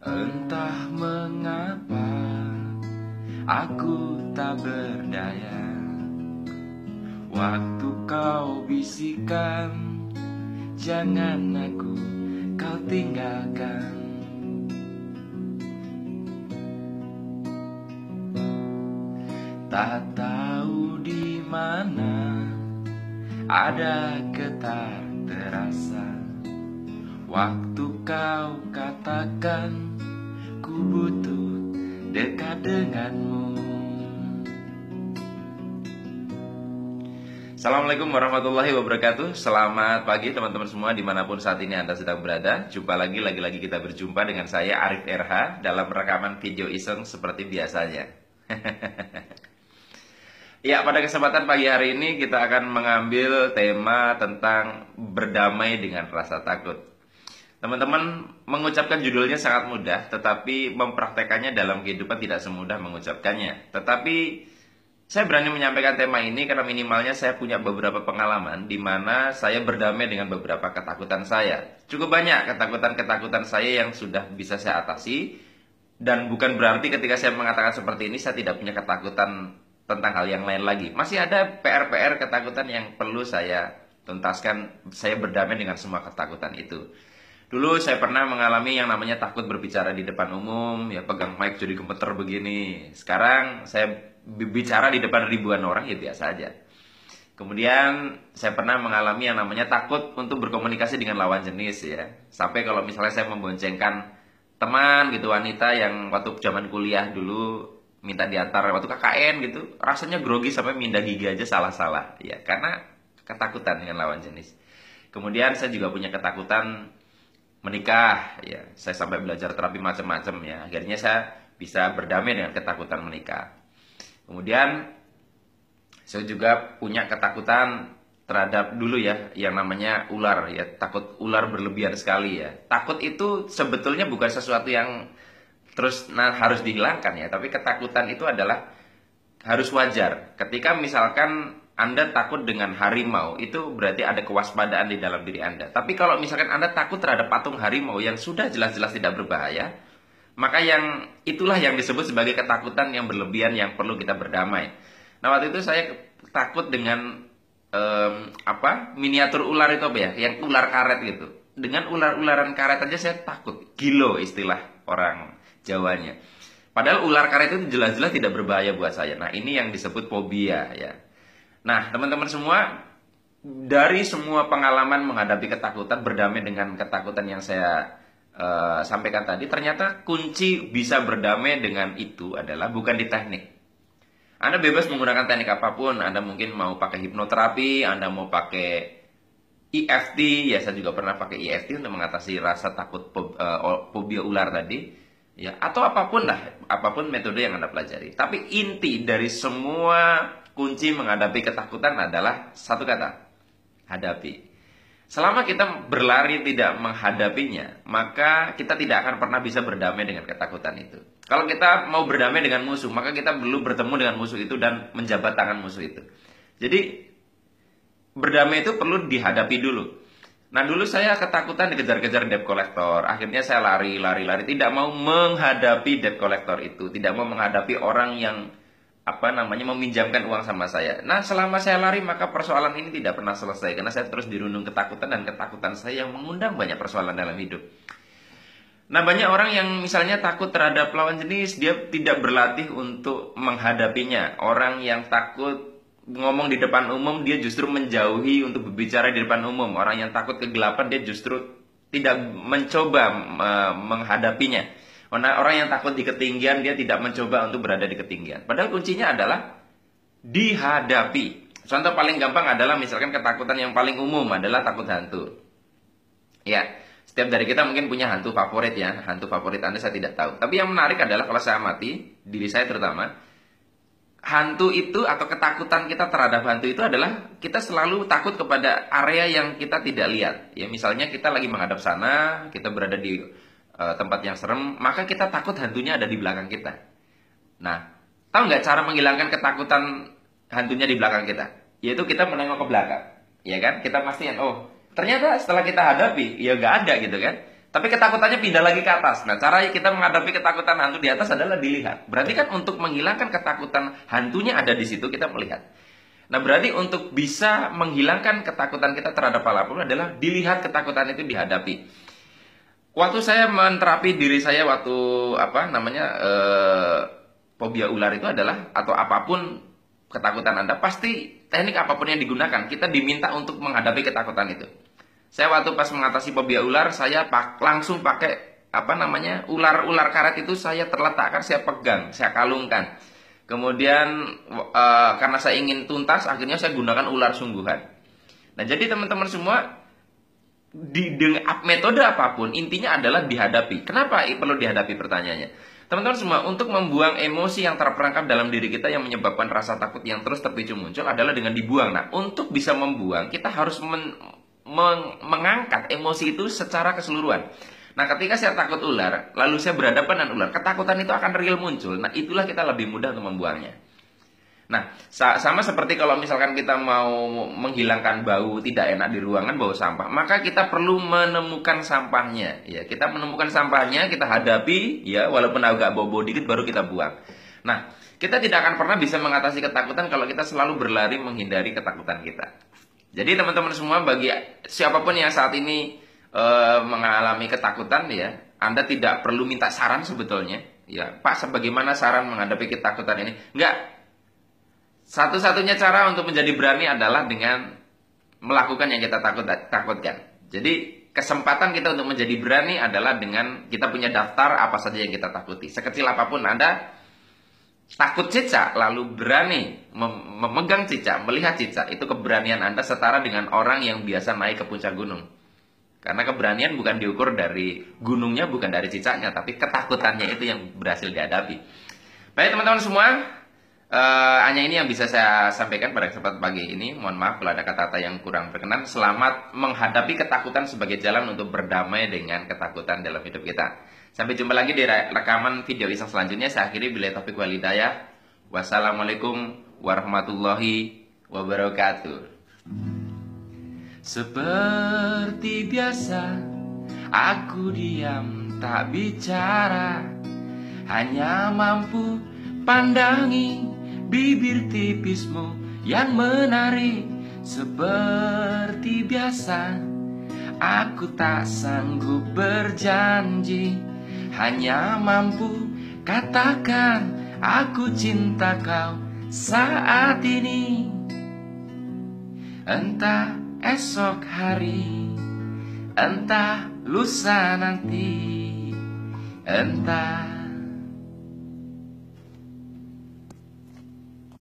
Entah mengapa aku tak berdaya. Waktu kau bisikan, jangan aku kau tinggalkan. Tak tahu di mana ada getar terasa. Waktu kau katakan ku butuh dekat denganmu. Assalamualaikum warahmatullahi wabarakatuh. Selamat pagi teman-teman semua dimanapun saat ini Anda sedang berada. Jumpa lagi kita berjumpa dengan saya Arif RH dalam rekaman video iseng seperti biasanya. Ya, pada kesempatan pagi hari ini kita akan mengambil tema tentang berdamai dengan rasa takut. Teman-teman, mengucapkan judulnya sangat mudah, tetapi mempraktekannya dalam kehidupan tidak semudah mengucapkannya. Tetapi saya berani menyampaikan tema ini karena minimalnya saya punya beberapa pengalaman di mana saya berdamai dengan beberapa ketakutan saya. Cukup banyak ketakutan-ketakutan saya yang sudah bisa saya atasi, dan bukan berarti ketika saya mengatakan seperti ini saya tidak punya ketakutan tentang hal yang lain lagi. Masih ada PR-PR ketakutan yang perlu saya tuntaskan. Saya berdamai dengan semua ketakutan itu. Dulu saya pernah mengalami yang namanya takut berbicara di depan umum, ya pegang mic jadi gemeter begini. Sekarang saya bicara di depan ribuan orang, ya biasa aja. Kemudian saya pernah mengalami yang namanya takut untuk berkomunikasi dengan lawan jenis, ya. Sampai kalau misalnya saya memboncengkan teman gitu, wanita yang waktu zaman kuliah dulu minta diantar waktu KKN gitu, rasanya grogi sampai minda gigi aja salah-salah, ya karena ketakutan dengan lawan jenis. Kemudian saya juga punya ketakutan menikah, ya saya sampai belajar terapi macam-macam, ya akhirnya saya bisa berdamai dengan ketakutan menikah. Kemudian saya juga punya ketakutan terhadap dulu ya yang namanya ular, ya takut ular berlebihan sekali, ya. Takut itu sebetulnya bukan sesuatu yang terus harus dihilangkan, ya, tapi ketakutan itu adalah harus wajar. Ketika misalkan Anda takut dengan harimau, itu berarti ada kewaspadaan di dalam diri Anda. Tapi kalau misalkan Anda takut terhadap patung harimau yang sudah jelas-jelas tidak berbahaya, maka itulah yang disebut sebagai ketakutan yang berlebihan yang perlu kita berdamai. Nah, waktu itu saya takut dengan miniatur ular itu apa ya, yang ular karet gitu. Dengan ular-ularan karet aja saya takut, gilo istilah orang Jawanya. Padahal ular karet itu jelas-jelas tidak berbahaya buat saya. Nah, ini yang disebut fobia, ya. Nah, teman-teman semua, dari semua pengalaman menghadapi ketakutan, berdamai dengan ketakutan yang saya sampaikan tadi, ternyata kunci bisa berdamai dengan itu adalah bukan di teknik. Anda bebas menggunakan teknik apapun. Anda mungkin mau pakai hipnoterapi, Anda mau pakai EFT, ya saya juga pernah pakai EFT untuk mengatasi rasa takut fobia ular tadi. Ya, atau apapun lah, apapun metode yang Anda pelajari. Tapi inti dari semua kunci menghadapi ketakutan adalah satu kata, hadapi. Selama kita berlari tidak menghadapinya, maka kita tidak akan pernah bisa berdamai dengan ketakutan itu. Kalau kita mau berdamai dengan musuh, maka kita perlu bertemu dengan musuh itu dan menjabat tangan musuh itu. Jadi, berdamai itu perlu dihadapi dulu. Nah, dulu saya ketakutan dikejar-kejar debt collector. Akhirnya saya lari, tidak mau menghadapi debt collector itu, tidak mau menghadapi orang yang meminjamkan uang sama saya. Nah, selama saya lari maka persoalan ini tidak pernah selesai karena saya terus dirundung ketakutan, dan ketakutan saya yang mengundang banyak persoalan dalam hidup. Nah, banyak orang yang misalnya takut terhadap lawan jenis, dia tidak berlatih untuk menghadapinya. Orang yang takut ngomong di depan umum, dia justru menjauhi untuk berbicara di depan umum. Orang yang takut kegelapan, dia justru tidak mencoba menghadapinya. Orang yang takut di ketinggian, dia tidak mencoba untuk berada di ketinggian. Padahal kuncinya adalah dihadapi. Contoh paling gampang adalah misalkan ketakutan yang paling umum adalah takut hantu. Ya, setiap dari kita mungkin punya hantu favorit, ya. Hantu favorit Anda saya tidak tahu. Tapi yang menarik adalah kalau saya amati, diri saya terutama, hantu itu atau ketakutan kita terhadap hantu itu adalah kita selalu takut kepada area yang kita tidak lihat. Ya, misalnya kita lagi menghadap sana, kita berada di tempat yang serem, maka kita takut hantunya ada di belakang kita. Nah, tahu nggak cara menghilangkan ketakutan hantunya di belakang kita? Yaitu kita menengok ke belakang, ya kan? Kita pastiin, oh ternyata setelah kita hadapi, ya nggak ada gitu kan. Tapi ketakutannya pindah lagi ke atas. Nah, cara kita menghadapi ketakutan hantu di atas adalah dilihat. Berarti kan untuk menghilangkan ketakutan hantunya ada di situ, kita melihat. Nah, berarti untuk bisa menghilangkan ketakutan kita terhadap apapun adalah dilihat ketakutan itu dihadapi. Waktu saya menterapi diri saya waktu fobia ular itu adalah, atau apapun ketakutan Anda, pasti teknik apapun yang digunakan, kita diminta untuk menghadapi ketakutan itu. Saya waktu pas mengatasi fobia ular, saya langsung pakai ular karet itu saya terletakkan, saya pegang, saya kalungkan. Kemudian karena saya ingin tuntas, akhirnya saya gunakan ular sungguhan. Nah, jadi teman-teman semua, dengan metode apapun, intinya adalah dihadapi. Kenapa perlu dihadapi pertanyaannya? Teman-teman semua, untuk membuang emosi yang terperangkap dalam diri kita yang menyebabkan rasa takut yang terus terpicu muncul adalah dengan dibuang. Nah, untuk bisa membuang, kita harus mengangkat emosi itu secara keseluruhan. Nah, ketika saya takut ular, lalu saya berhadapan dengan ular, ketakutan itu akan real muncul. Nah, itulah kita lebih mudah untuk membuangnya. Nah, sama seperti kalau misalkan kita mau menghilangkan bau tidak enak di ruangan, bau sampah, maka kita perlu menemukan sampahnya. Ya, kita menemukan sampahnya, kita hadapi, ya, walaupun agak bau-bau dikit, baru kita buang. Nah, kita tidak akan pernah bisa mengatasi ketakutan kalau kita selalu berlari menghindari ketakutan kita. Jadi teman-teman semua, bagi siapapun yang saat ini mengalami ketakutan, ya, Anda tidak perlu minta saran sebetulnya. Ya, Pak, sebagaimana saran menghadapi ketakutan ini? Enggak. Satu-satunya cara untuk menjadi berani adalah dengan melakukan yang kita takutkan. Jadi kesempatan kita untuk menjadi berani adalah dengan kita punya daftar apa saja yang kita takuti. Sekecil apapun Anda takut cicak, lalu berani memegang cicak, melihat cicak, itu keberanian Anda setara dengan orang yang biasa naik ke puncak gunung. Karena keberanian bukan diukur dari gunungnya, bukan dari cicaknya, tapi ketakutannya itu yang berhasil dihadapi. Baik teman-teman semua, hanya ini yang bisa saya sampaikan pada kesempatan pagi ini. Mohon maaf kalau ada kata-kata yang kurang berkenan. Selamat menghadapi ketakutan sebagai jalan untuk berdamai dengan ketakutan dalam hidup kita. Sampai jumpa lagi di rekaman video Iseng selanjutnya. Saya akhiri, billahi taufiq wal hidayah. Wassalamualaikum warahmatullahi wabarakatuh. Seperti biasa, aku diam tak bicara, hanya mampu pandangi bibir tipismu yang menarik. Seperti biasa, aku tak sanggup berjanji, hanya mampu katakan aku cinta kau saat ini. Entah esok hari, entah lusa nanti, entah